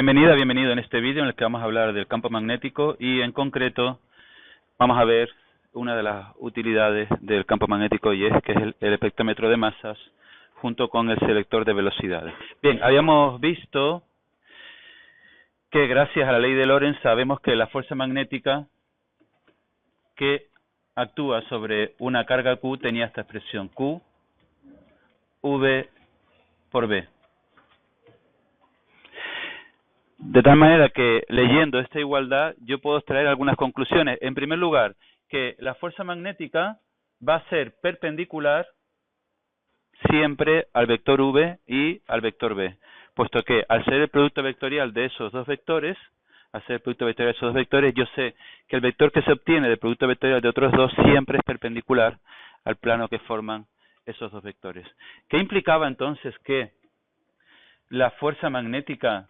Bienvenida, bienvenido en este vídeo en el que vamos a hablar del campo magnético y en concreto vamos a ver una de las utilidades del campo magnético y es que es el espectrómetro de masas junto con el selector de velocidades. Bien, habíamos visto que gracias a la ley de Lorentz sabemos que la fuerza magnética que actúa sobre una carga Q tenía esta expresión Q, V por B. De tal manera que leyendo esta igualdad yo puedo extraer algunas conclusiones. En primer lugar, que la fuerza magnética va a ser perpendicular siempre al vector V y al vector B, puesto que al ser el producto vectorial de esos dos vectores, yo sé que el vector que se obtiene del producto vectorial de otros dos siempre es perpendicular al plano que forman esos dos vectores. ¿Qué implicaba entonces que la fuerza magnética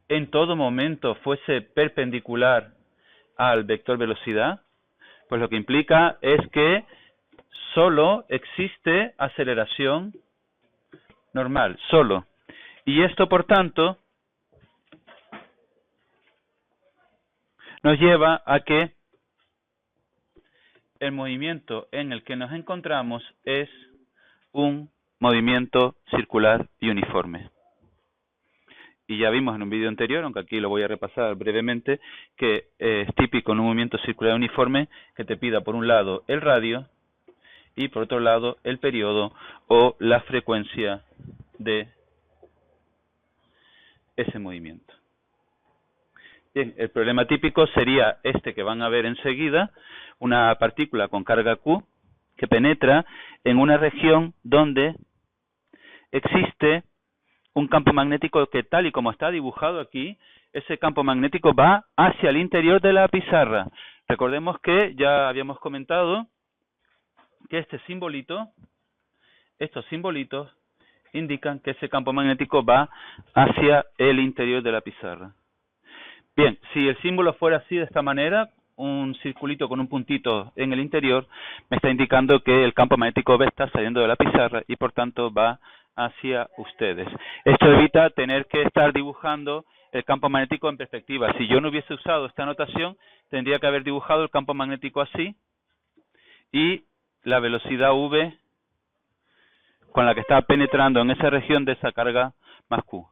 en todo momento fuese perpendicular al vector velocidad? Pues lo que implica es que solo existe aceleración normal, solo. Y esto, por tanto, nos lleva a que el movimiento en el que nos encontramos es un movimiento circular y uniforme. Y ya vimos en un vídeo anterior, aunque aquí lo voy a repasar brevemente, que es típico en un movimiento circular uniforme que te pida por un lado el radio y por otro lado el periodo o la frecuencia de ese movimiento. Bien, el problema típico sería este que van a ver enseguida, una partícula con carga Q que penetra en una región donde existe un campo magnético que, tal y como está dibujado aquí, ese campo magnético va hacia el interior de la pizarra. Recordemos que ya habíamos comentado que estos simbolitos indican que ese campo magnético va hacia el interior de la pizarra. Bien, si el símbolo fuera así, de esta manera, un circulito con un puntito en el interior, me está indicando que el campo magnético B está saliendo de la pizarra y por tanto va hacia ustedes. Esto evita tener que estar dibujando el campo magnético en perspectiva. Si yo no hubiese usado esta notación, tendría que haber dibujado el campo magnético así y la velocidad V con la que está penetrando en esa región de esa carga más Q.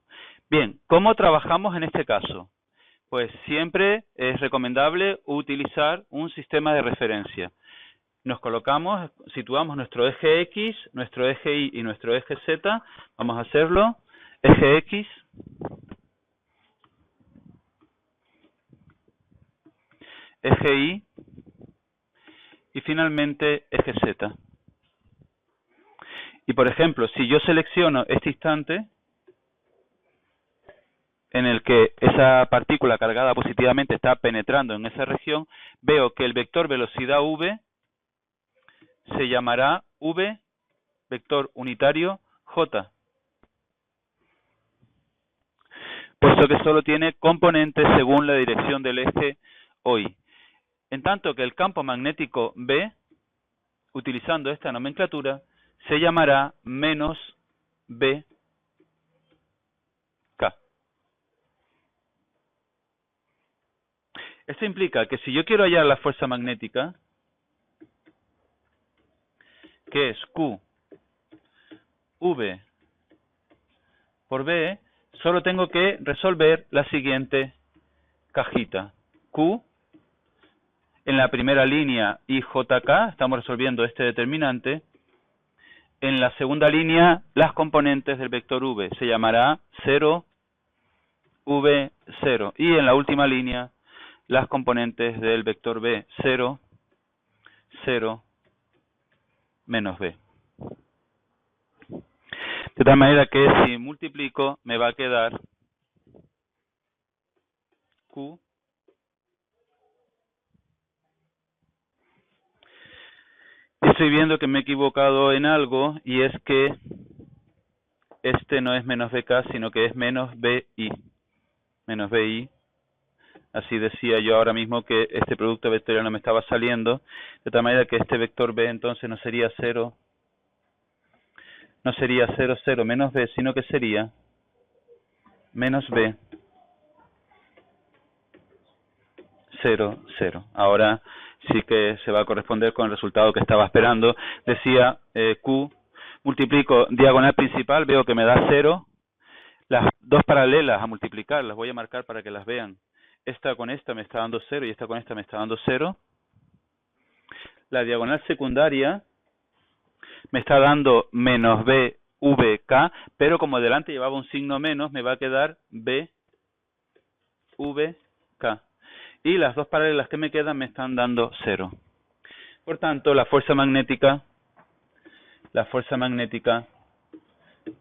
Bien, ¿cómo trabajamos en este caso? Pues siempre es recomendable utilizar un sistema de referencia. Nos colocamos, situamos nuestro eje X, nuestro eje Y y nuestro eje Z. Vamos a hacerlo. Eje X, eje Y y finalmente eje Z. Y por ejemplo, si yo selecciono este instante en el que esa partícula cargada positivamente está penetrando en esa región, veo que el vector velocidad V se llamará V, vector unitario, J, puesto que solo tiene componentes según la dirección del eje OY. En tanto que el campo magnético B, utilizando esta nomenclatura, se llamará menos BK. Esto implica que si yo quiero hallar la fuerza magnética, que es Q, V por B, solo tengo que resolver la siguiente cajita. Q, en la primera línea IJK, estamos resolviendo este determinante. En la segunda línea, las componentes del vector V, se llamará 0, V, 0. Y en la última línea, las componentes del vector B, 0, 0, menos B. De tal manera que si multiplico, me va a quedar Q estoy viendo que me he equivocado en algo y es que este no es menos BK, sino que es menos BI. Menos BI. Así decía yo ahora mismo que este producto vectorial no me estaba saliendo, de tal manera que este vector B entonces no sería 0, 0 menos B, sino que sería menos B 0, 0. Ahora sí que se va a corresponder con el resultado que estaba esperando. Decía Q, multiplico diagonal principal, veo que me da 0. Las dos paralelas a multiplicar, las voy a marcar para que las vean. Esta con esta me está dando 0 y esta con esta me está dando 0. La diagonal secundaria me está dando menos BVK, pero como delante llevaba un signo menos, me va a quedar BVK. Y las dos paralelas que me quedan me están dando 0. Por tanto, la fuerza magnética,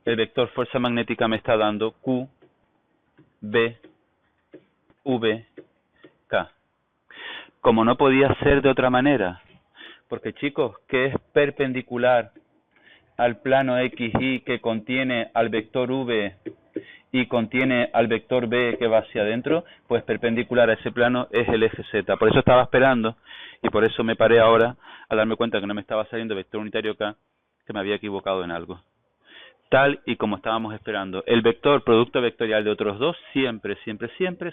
el vector fuerza magnética me está dando Q, B, V, K. Como no podía ser de otra manera, porque chicos, ¿qué es perpendicular al plano XY que contiene al vector V y contiene al vector B que va hacia adentro? Pues perpendicular a ese plano es el eje Z. Por eso estaba esperando y por eso me paré ahora a darme cuenta que no me estaba saliendo vector unitario K, que me había equivocado en algo. Tal y como estábamos esperando. El vector producto vectorial de otros dos siempre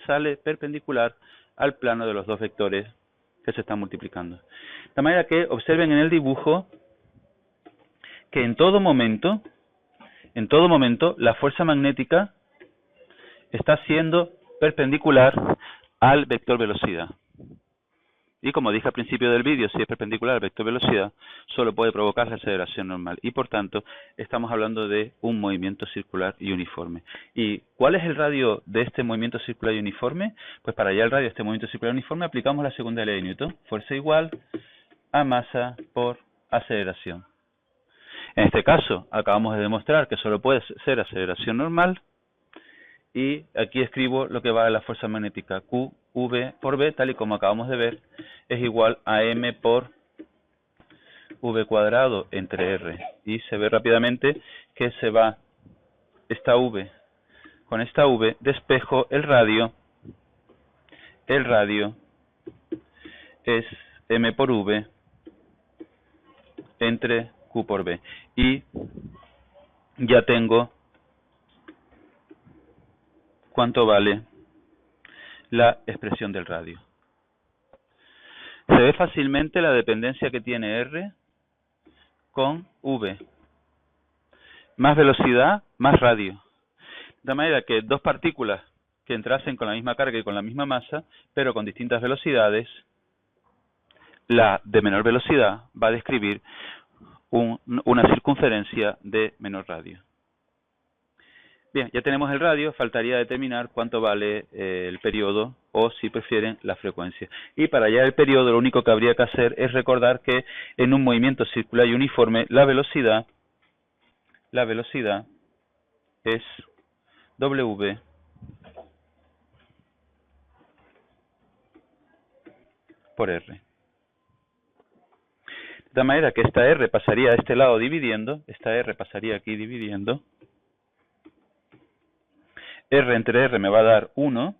sale perpendicular al plano de los dos vectores que se están multiplicando. De manera que observen en el dibujo que en todo momento, la fuerza magnética está siendo perpendicular al vector velocidad. Y como dije al principio del vídeo, si es perpendicular al vector velocidad, solo puede provocar la aceleración normal. Y por tanto, estamos hablando de un movimiento circular y uniforme. ¿Y cuál es el radio de este movimiento circular y uniforme? Pues para hallar el radio de este movimiento circular y uniforme aplicamos la segunda ley de Newton. Fuerza igual a masa por aceleración. En este caso, acabamos de demostrar que solo puede ser aceleración normal. Y aquí escribo lo que va a la fuerza magnética. Q, V por B, tal y como acabamos de ver, es igual a M por V cuadrado entre R. Y se ve rápidamente que se va esta V con esta V, despejo el radio. El radio es M por V entre Q por B. Y ya tengo cuánto vale la expresión del radio. Se ve fácilmente la dependencia que tiene R con V. Más velocidad, más radio. De manera que dos partículas que entrasen con la misma carga y con la misma masa, pero con distintas velocidades, la de menor velocidad va a describir una circunferencia de menor radio. Bien, ya tenemos el radio, faltaría determinar cuánto vale el periodo o, si prefieren, la frecuencia. Y para hallar el periodo, lo único que habría que hacer es recordar que en un movimiento circular y uniforme, la velocidad es W por R. De tal manera que esta R pasaría a este lado dividiendo, esta R pasaría aquí dividiendo. R entre R me va a dar 1.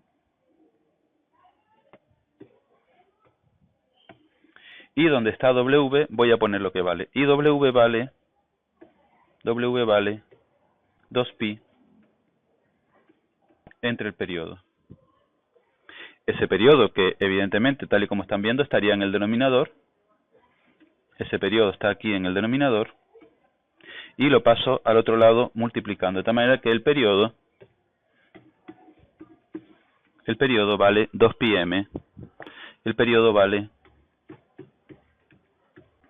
Y donde está W voy a poner lo que vale. Y W vale 2pi entre el periodo. Ese periodo que evidentemente, tal y como están viendo, estaría en el denominador. Ese periodo está aquí en el denominador. Y lo paso al otro lado multiplicando. De tal manera que el periodo vale 2πm. El periodo vale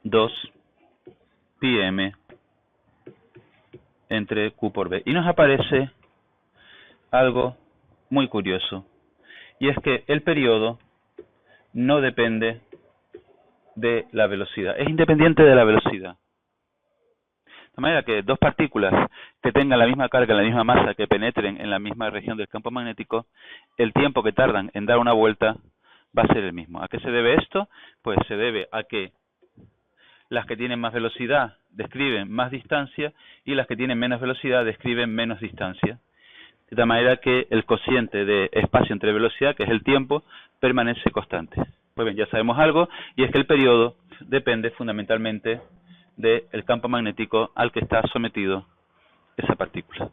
2πm entre Q por B. Y nos aparece algo muy curioso. Y es que el periodo no depende de la velocidad. Es independiente de la velocidad. De manera que dos partículas que tengan la misma carga, la misma masa, que penetren en la misma región del campo magnético, el tiempo que tardan en dar una vuelta va a ser el mismo. ¿A qué se debe esto? Pues se debe a que las que tienen más velocidad describen más distancia y las que tienen menos velocidad describen menos distancia. De tal manera que el cociente de espacio entre velocidad, que es el tiempo, permanece constante. Pues bien, ya sabemos algo, y es que el periodo depende fundamentalmente del campo magnético al que está sometido esa partícula.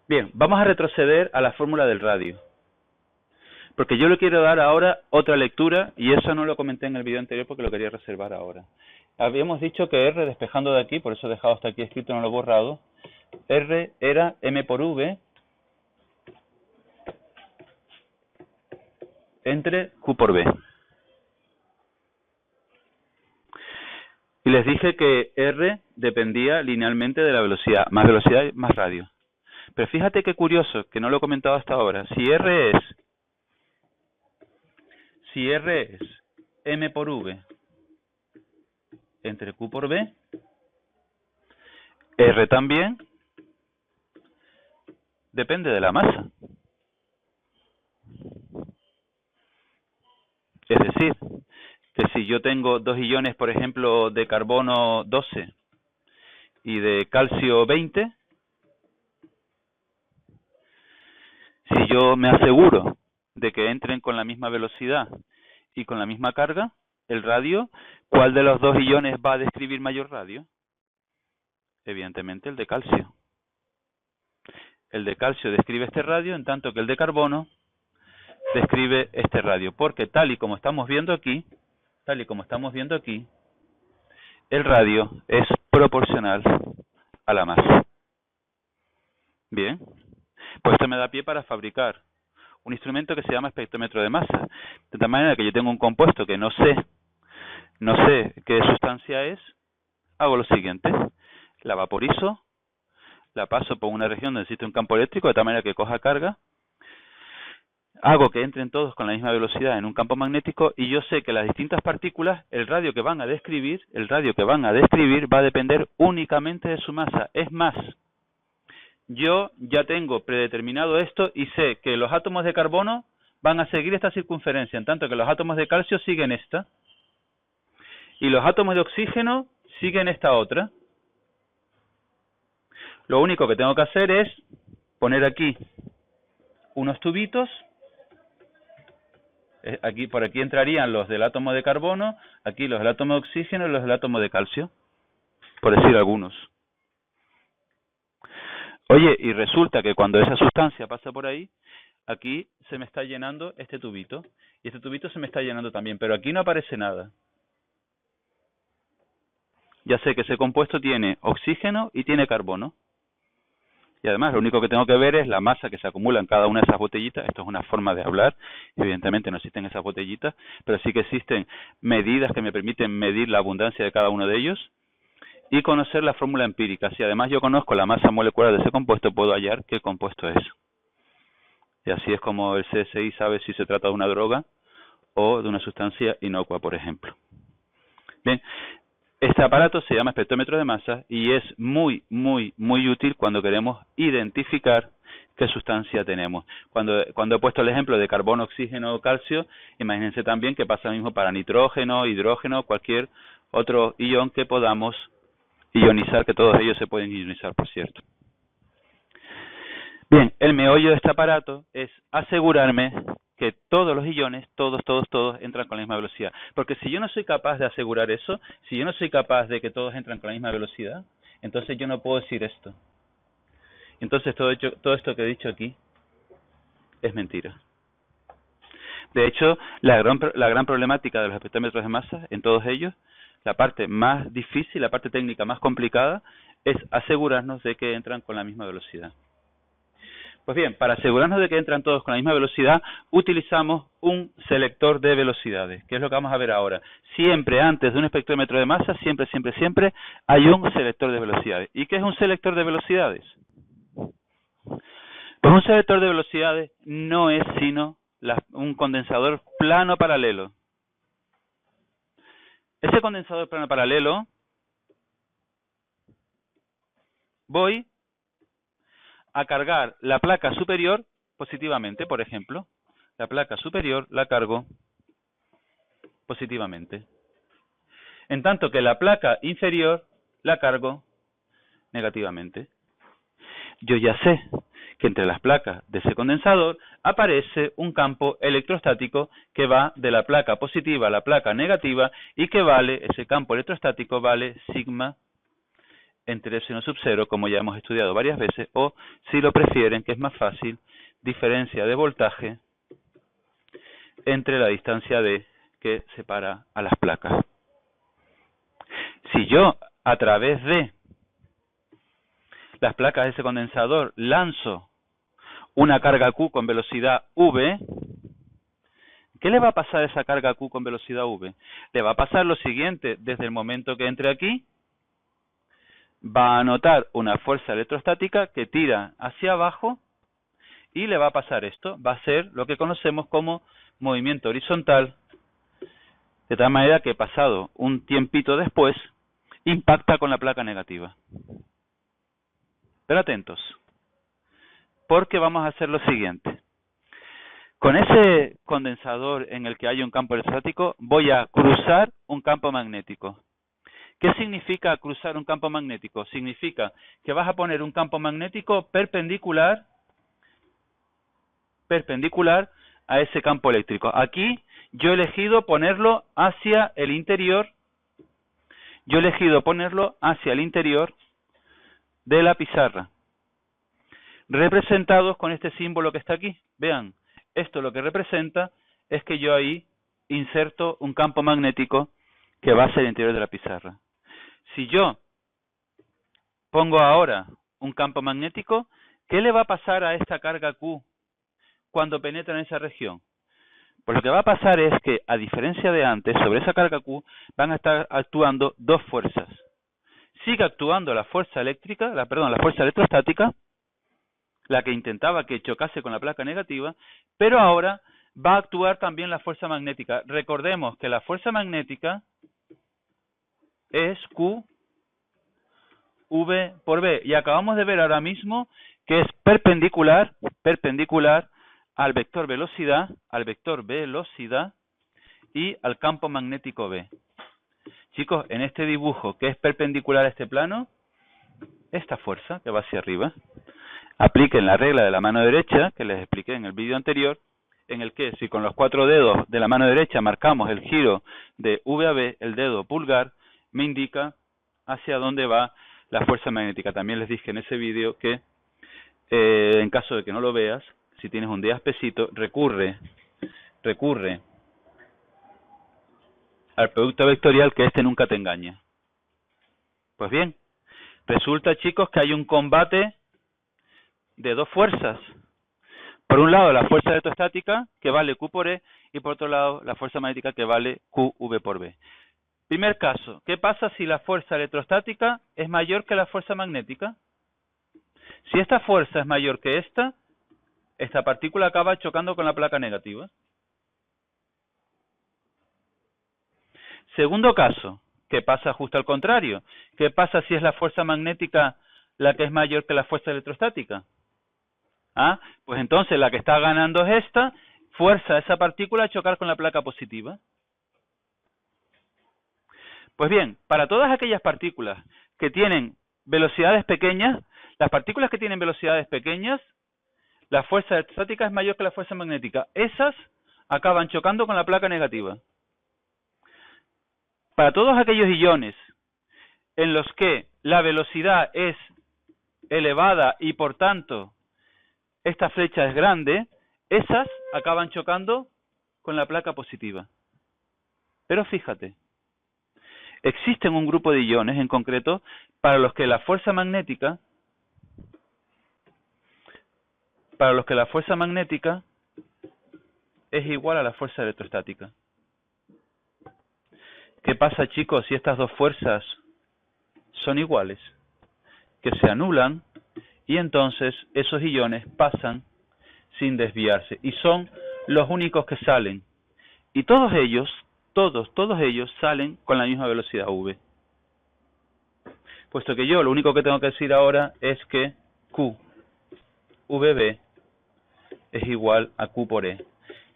Bien, vamos a retroceder a la fórmula del radio. Porque yo le quiero dar ahora otra lectura y eso no lo comenté en el video anterior porque lo quería reservar ahora. Habíamos dicho que R, despejando de aquí, por eso he dejado hasta aquí escrito, no lo he borrado, R era M por V entre Q por B. Y les dije que R dependía linealmente de la velocidad, más radio. Pero fíjate qué curioso, que no lo he comentado hasta ahora. Si R es M por V entre Q por B, R también depende de la masa. Es decir, que si yo tengo 2 iones, por ejemplo, de carbono 12 y de calcio 20, si yo me aseguro de que entren con la misma velocidad y con la misma carga, el radio, ¿cuál de los 2 iones va a describir mayor radio? Evidentemente el de calcio. El de calcio describe este radio, en tanto que el de carbono describe este radio, porque tal y como estamos viendo aquí, el radio es proporcional a la masa. Bien, pues esto me da pie para fabricar un instrumento que se llama espectrómetro de masa, de tal manera que yo tengo un compuesto que no sé qué sustancia es, hago lo siguiente, la vaporizo, la paso por una región donde existe un campo eléctrico, de tal manera que coja carga, hago que entren todos con la misma velocidad en un campo magnético y yo sé que las distintas partículas, el radio que van a describir va a depender únicamente de su masa. Es más, yo ya tengo predeterminado esto y sé que los átomos de carbono van a seguir esta circunferencia, en tanto que los átomos de calcio siguen esta y los átomos de oxígeno siguen esta otra. Lo único que tengo que hacer es poner aquí unos tubitos. Por aquí entrarían los del átomo de carbono, aquí los del átomo de oxígeno y los del átomo de calcio, por decir algunos. Oye, y resulta que cuando esa sustancia pasa por ahí, aquí se me está llenando este tubito, y este tubito se me está llenando también, pero aquí no aparece nada. Ya sé que ese compuesto tiene oxígeno y tiene carbono. Y además lo único que tengo que ver es la masa que se acumula en cada una de esas botellitas. Esto es una forma de hablar. Evidentemente no existen esas botellitas, pero sí que existen medidas que me permiten medir la abundancia de cada uno de ellos y conocer la fórmula empírica. Si además yo conozco la masa molecular de ese compuesto, puedo hallar qué compuesto es. Y así es como el CSI sabe si se trata de una droga o de una sustancia inocua, por ejemplo. Bien. Este aparato se llama espectrómetro de masa y es muy útil cuando queremos identificar qué sustancia tenemos. Cuando he puesto el ejemplo de carbono, oxígeno o calcio, imagínense también que pasa lo mismo para nitrógeno, hidrógeno, cualquier otro ion que podamos ionizar, que todos ellos se pueden ionizar, por cierto. Bien, el meollo de este aparato es asegurarme que todos los iones, todos, entran con la misma velocidad. Porque si yo no soy capaz de asegurar eso, si yo no soy capaz de que todos entran con la misma velocidad, entonces yo no puedo decir esto. Entonces todo esto que he dicho aquí es mentira. De hecho, la gran problemática de los espectrómetros de masa, en todos ellos, la parte más difícil, la parte técnica más complicada, es asegurarnos de que entran con la misma velocidad. Pues bien, para asegurarnos de que entran todos con la misma velocidad, utilizamos un selector de velocidades, que es lo que vamos a ver ahora. Siempre antes de un espectrómetro de masa, siempre hay un selector de velocidades. ¿Y qué es un selector de velocidades? Pues un selector de velocidades no es sino un condensador plano paralelo. Ese condensador plano paralelo, voy a cargar la placa superior positivamente, por ejemplo. La placa superior la cargo positivamente. En tanto que la placa inferior la cargo negativamente. Yo ya sé que entre las placas de ese condensador aparece un campo electrostático que va de la placa positiva a la placa negativa y que ese campo electrostático vale sigma entre epsilon sub 0, como ya hemos estudiado varias veces, o, si lo prefieren, que es más fácil, diferencia de voltaje entre la distancia D que separa a las placas. Si yo a través de las placas de ese condensador lanzo una carga Q con velocidad V, ¿qué le va a pasar a esa carga Q con velocidad V? Le va a pasar lo siguiente: desde el momento que entre aquí, va a notar una fuerza electrostática que tira hacia abajo y le va a pasar esto. Va a ser lo que conocemos como movimiento horizontal, de tal manera que pasado un tiempito después, impacta con la placa negativa. Pero atentos, porque vamos a hacer lo siguiente. Con ese condensador en el que hay un campo electrostático, voy a cruzar un campo magnético. ¿Qué significa cruzar un campo magnético? Significa que vas a poner un campo magnético perpendicular a ese campo eléctrico. Aquí yo he elegido ponerlo hacia el interior. De la pizarra, representados con este símbolo que está aquí. Vean, esto lo que representa es que yo ahí inserto un campo magnético que va hacia el interior de la pizarra. Si yo pongo ahora un campo magnético, ¿qué le va a pasar a esta carga Q cuando penetra en esa región? Pues lo que va a pasar es que, a diferencia de antes, sobre esa carga Q van a estar actuando dos fuerzas. Sigue actuando la fuerza la fuerza electrostática, la que intentaba que chocase con la placa negativa, pero ahora va a actuar también la fuerza magnética. Recordemos que la fuerza magnética es Q V por B, y acabamos de ver ahora mismo que es perpendicular al vector velocidad y al campo magnético B. Chicos, en este dibujo que es perpendicular a este plano, esta fuerza que va hacia arriba, apliquen la regla de la mano derecha que les expliqué en el vídeo anterior, en el que si con los 4 dedos de la mano derecha marcamos el giro de V a B, el dedo pulgar me indica hacia dónde va la fuerza magnética. También les dije en ese vídeo que en caso de que no lo veas, si tienes un día espesito, recurre al producto vectorial, que este nunca te engaña. Pues bien, resulta, chicos, que hay un combate de dos fuerzas. Por un lado, la fuerza electrostática, que vale Q por E, y por otro lado, la fuerza magnética, que vale QV por B. Primer caso, ¿qué pasa si la fuerza electrostática es mayor que la fuerza magnética? Si esta fuerza es mayor que esta partícula acaba chocando con la placa negativa. Segundo caso, ¿qué pasa justo al contrario? ¿Qué pasa si es la fuerza magnética la que es mayor que la fuerza electrostática? Pues entonces la que está ganando es esta, fuerza a esa partícula a chocar con la placa positiva. Pues bien, para todas aquellas partículas que tienen velocidades pequeñas, las partículas que tienen velocidades pequeñas, la fuerza electrostática es mayor que la fuerza magnética. Esas acaban chocando con la placa negativa. Para todos aquellos iones en los que la velocidad es elevada y por tanto esta flecha es grande, esas acaban chocando con la placa positiva. Pero fíjate, existen un grupo de iones en concreto para los que la fuerza magnética es igual a la fuerza electrostática. ¿Qué pasa, chicos, si estas dos fuerzas son iguales? Que se anulan y entonces esos iones pasan sin desviarse y son los únicos que salen. Y todos ellos salen con la misma velocidad V. Puesto que yo lo único que tengo que decir ahora es que QVB es igual a Q por E.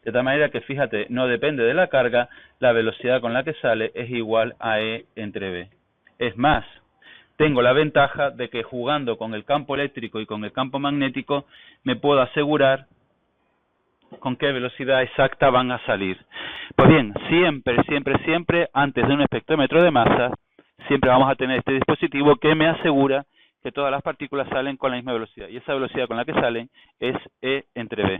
De tal manera que, fíjate, no depende de la carga, la velocidad con la que sale es igual a E entre B. Es más, tengo la ventaja de que jugando con el campo eléctrico y con el campo magnético me puedo asegurar con qué velocidad exacta van a salir. Pues bien, siempre, antes de un espectrómetro de masas, siempre vamos a tener este dispositivo que me asegura que todas las partículas salen con la misma velocidad. Y esa velocidad con la que salen es E entre B.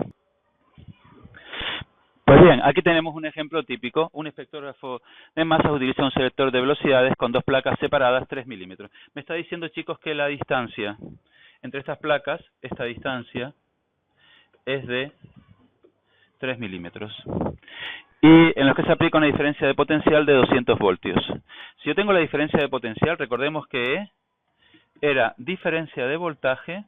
Pues bien, aquí tenemos un ejemplo típico. Un espectrógrafo de masas utiliza un selector de velocidades con dos placas separadas 3 milímetros. Me está diciendo, chicos, que la distancia entre estas placas, esta distancia, es de 3 milímetros. Y en los que se aplica una diferencia de potencial de 200 voltios. Si yo tengo la diferencia de potencial, recordemos que E era diferencia de voltaje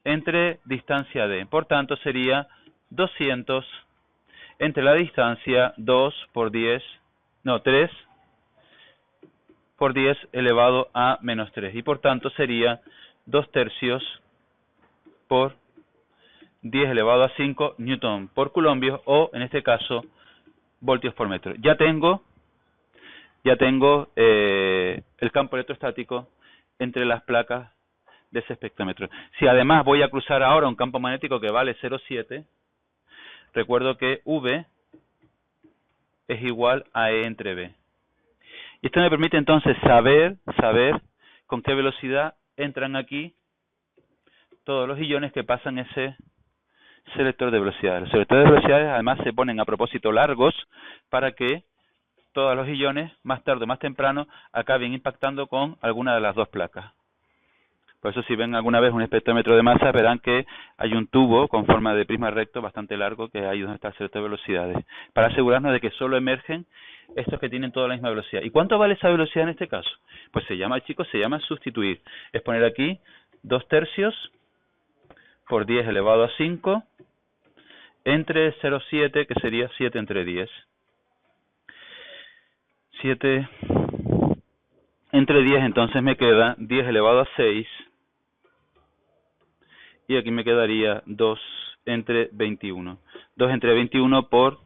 entre distancia D. Por tanto, sería 200 entre la distancia 2 por 10, no, 3 por 10 elevado a menos 3. Y por tanto sería 2 tercios por 10 elevado a 5 newton por coulombio, o en este caso voltios por metro. Ya tengo el campo electrostático entre las placas de ese espectrómetro. Si además voy a cruzar ahora un campo magnético que vale 0,7, recuerdo que V es igual a E entre B. Y esto me permite entonces saber con qué velocidad entran aquí todos los iones que pasan ese selector de velocidades. Los selectores de velocidades además se ponen a propósito largos para que todos los iones, más tarde o más temprano, acaben impactando con alguna de las dos placas. Por eso, si ven alguna vez un espectrómetro de masa, verán que hay un tubo con forma de prisma recto bastante largo, que es ahí donde está el selector de velocidades, para asegurarnos de que solo emergen estos que tienen toda la misma velocidad. ¿Y cuánto vale esa velocidad en este caso? Pues se llama, chicos, sustituir. Es poner aquí 2 tercios por 10 elevado a 5 entre 0,7, que sería 7 entre 10. 7 entre 10, entonces me queda 10 elevado a 6. Y aquí me quedaría 2 entre 21. 2 entre 21 por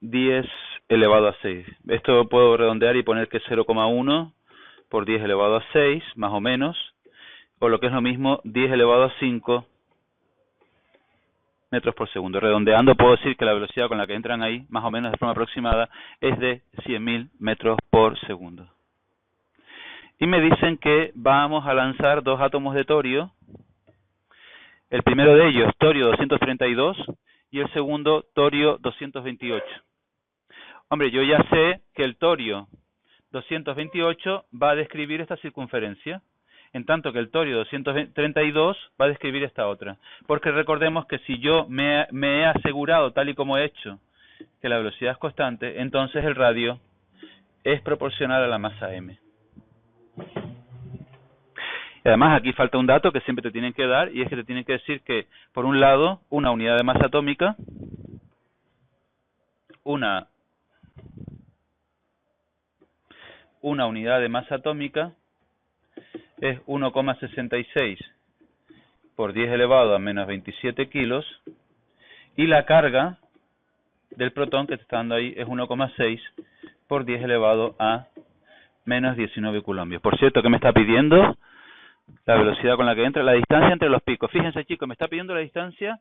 10 elevado a 6. Esto puedo redondear y poner que es 0,1 por 10 elevado a 6, más o menos. O lo que es lo mismo, 10 elevado a 5 metros por segundo. Redondeando puedo decir que la velocidad con la que entran ahí, más o menos de forma aproximada, es de 100.000 metros por segundo. Y me dicen que vamos a lanzar 2 átomos de torio. El primero de ellos, torio 232, y el segundo, torio 228. Hombre, yo ya sé que el torio 228 va a describir esta circunferencia, en tanto que el torio 232 va a describir esta otra. Porque recordemos que si yo me he asegurado, tal y como he hecho, que la velocidad es constante, entonces el radio es proporcional a la masa m. Y además aquí falta un dato que siempre te tienen que dar, y es que te tienen que decir que, por un lado, una unidad de masa atómica, una unidad de masa atómica es 1,66 por 10 elevado a menos 27 kilos, y la carga del protón que te está dando ahí es 1,6 por 10 elevado a menos 19 coulombios. Por cierto, ¿qué me está pidiendo? La velocidad con la que entra, la distancia entre los picos. Fíjense, chicos, me está pidiendo la distancia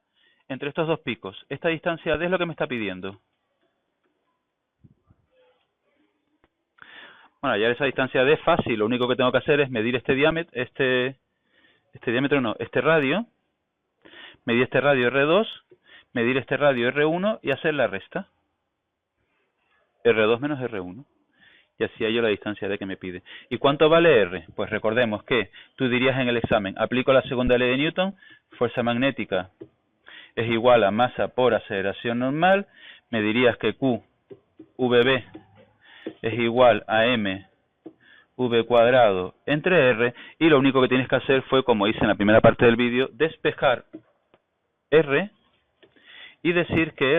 entre estos dos picos. Esta distancia D es lo que me está pidiendo. Bueno, ya esa distancia D es fácil. Lo único que tengo que hacer es medir este diámetro, este radio. Medir este radio R2, medir este radio R1 y hacer la resta. R2 menos R1. Y así hallo la distancia D que me pide. ¿Y cuánto vale R? Pues recordemos que tú dirías en el examen, aplico la segunda ley de Newton, fuerza magnética es igual a masa por aceleración normal, me dirías que Q, VB, es igual a M, V cuadrado entre R, y lo único que tienes que hacer fue, como hice en la primera parte del vídeo, despejar R y decir que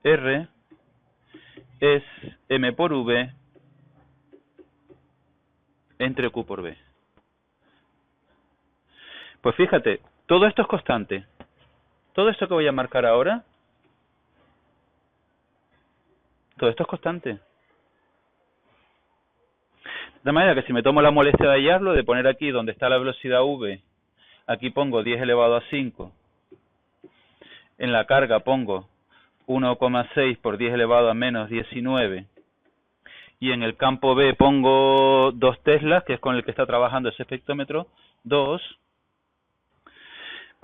R es M por V entre Q por V. Pues fíjate, todo esto es constante. Todo esto que voy a marcar ahora, todo esto es constante. De manera que si me tomo la molestia de hallarlo, de poner aquí donde está la velocidad V, aquí pongo 10 elevado a 5, en la carga pongo 1,6 por 10 elevado a menos 19, y en el campo B pongo 2 teslas, que es con el que está trabajando ese espectrómetro, 2,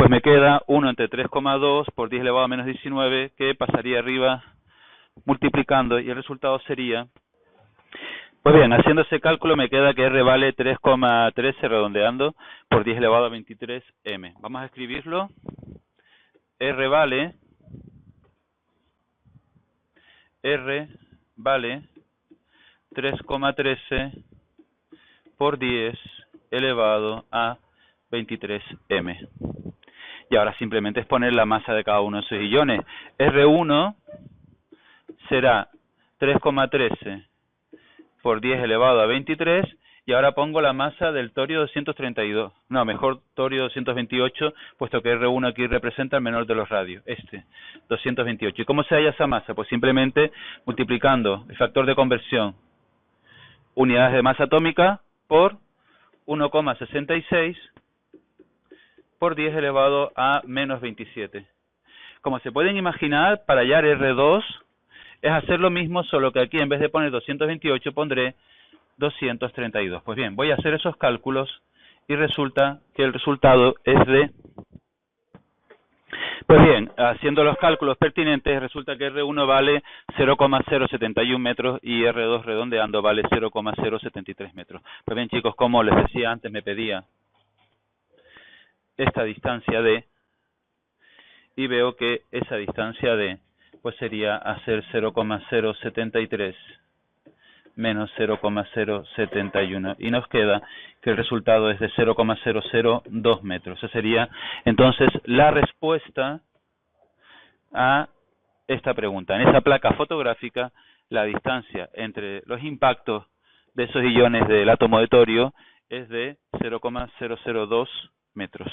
pues me queda 1 entre 3,2 por 10 elevado a menos 19, que pasaría arriba multiplicando, y el resultado sería, pues bien, haciendo ese cálculo me queda que R vale 3,13 redondeando por 10 elevado a 23 m. Vamos a escribirlo. R vale 3,13 por 10 elevado a 23 m. Y ahora simplemente es poner la masa de cada uno de esos iones. R1 será 3,13 por 10 elevado a 23, y ahora pongo la masa del torio 232, no, mejor torio 228, puesto que R1 aquí representa el menor de los radios, 228. ¿Y cómo se halla esa masa? Pues simplemente multiplicando el factor de conversión, unidades de masa atómica, por 1,66 por 10 elevado a menos 27. Como se pueden imaginar, para hallar R2 es hacer lo mismo, solo que aquí en vez de poner 228 pondré 232. Pues bien, voy a hacer esos cálculos y resulta que el resultado es de... Pues bien, haciendo los cálculos pertinentes, resulta que R1 vale 0,071 metros y R2 redondeando vale 0,073 metros. Pues bien, chicos, como les decía antes, me pedía esta distancia D, y veo que esa distancia D pues sería hacer 0,073 menos 0,071, y nos queda que el resultado es de 0,002 metros. Esa sería entonces la respuesta a esta pregunta. En esa placa fotográfica, la distancia entre los impactos de esos iones del átomo de torio es de 0,002 metros.